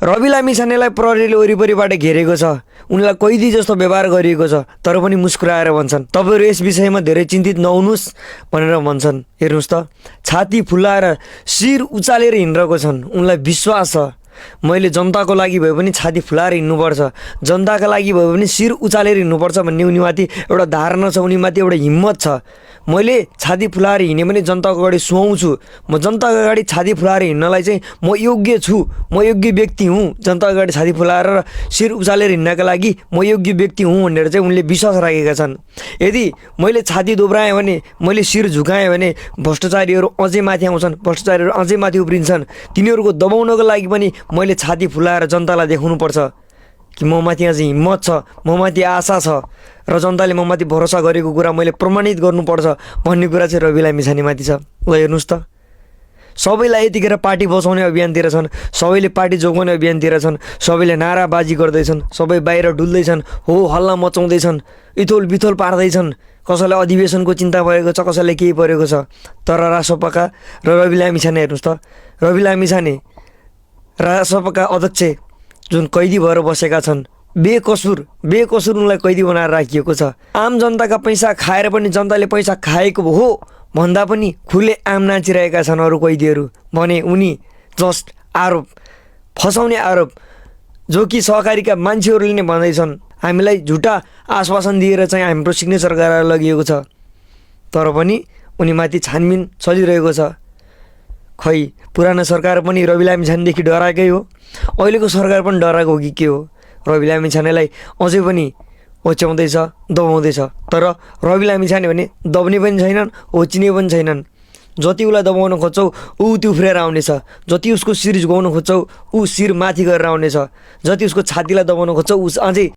रवि लामिछानेलाई प्रहरीले वरिपरिबाट घेरेको छ, उनलाई कैदी जस्तो व्यवहार गरिएको छ, तर पनि मुस्कुराएर भन्छन् तपाईहरु यस विषयमा धेरै चिन्तित नहुनुस् भनेर भन्छन्। हेर्नुस् त, छाती फुलाएर शिर उचालेर हिँडेको छन्। उनलाई विश्वास छ मैले जनताको लागि भए पनि छाती फुलाएर हिँड्नुपर्छ, जनताका लागि भए पनि शिर उचालेर हिँड्नुपर्छ भन्ने उनीमाथि एउटा धारणा छ, उनीमाथि एउटा हिम्मत छ। मैले छाती फुलाएर हिँडे पनि जनताको अगाडि सुहाउँछु, म जनताको अगाडि छाती फुलाएर हिँड्नलाई चाहिँ म योग्य छु, म योग्य व्यक्ति हुँ, जनताको अगाडि छाती फुलाएर र शिर उचालेर हिँड्नका लागि म योग्य व्यक्ति हुँ भनेर चाहिँ उनले विश्वास राखेका छन्। यदि मैले छाती दोब्राएँ भने, मैले शिर झुकाएँ भने भ्रष्टाचारीहरू अझै माथि आउँछन्, भ्रष्टाचारीहरू अझै माथि उफ्रिन्छन्। तिनीहरूको दबाउनको लागि पनि मैले छाती फुलाएर जनतालाई देखाउनुपर्छ कि ममाथि अझै हिम्मत छ, ममाथि आशा छ र जनताले ममाथि भरोसा गरेको कुरा मैले प्रमाणित गर्नुपर्छ भन्ने कुरा चाहिँ रवि लामिछानेमाथि छ। ल हेर्नुहोस् त, सबैलाई यतिखेर पार्टी बचाउने अभियानतिर छन्, सबैले पार्टी जोगाउने अभियानतिर छन्, सबैले नाराबाजी गर्दैछन्, सबै बाहिर डुल्दैछन्, हो हल्ला मचाउँदैछन्, इथोल बिथोल पार्दैछन्। कसैलाई अधिवेशनको चिन्ता परेको छ, कसैलाई केही परेको छ। तर रासपाका र रवि लामिछाने हेर्नुहोस् त, रवि लामिछाने रासपाका अध्यक्ष जुन कैदी भएर बसेका छन्, बेकसुर उनलाई कैदी बनाएर राखिएको छ। आम जनताका पैसा खाएर पनि जनताले पैसा खाएको हो भन्दा पनि खुले आम नाचिरहेका छन् अरू कैदीहरू भने उनी जस्ट आरोप, फसाउने आरोप, जो कि सहकारीका मान्छेहरूले नै भन्दैछन् हामीलाई झुटा आश्वासन दिएर चाहिँ हाम्रो सिग्नेचर गराएर लगिएको छ। तर पनि उनीमाथि छानबिन चलिरहेको छ। खै पुरानो सरकार पनि रवि लामिछानेदेखि डराएकै हो, अहिलेको सरकार पनि डराएको हो कि के हो? रवि लामिछानेलाई अझै पनि ओछ्याउँदैछ, दबाउँदैछ। तर रवि लामिछाने भने दब्ने पनि छैनन्, होचिने पनि छैनन्। जति उसलाई दबाउन खोज्छौ ऊ त्यो उफ्रेर आउनेछ, जति उसको शिर झुकाउन खोज्छौ ऊ शिर माथि गरेर आउनेछ, जति उसको छातीलाई दबाउन खोज्छौ ऊ अझै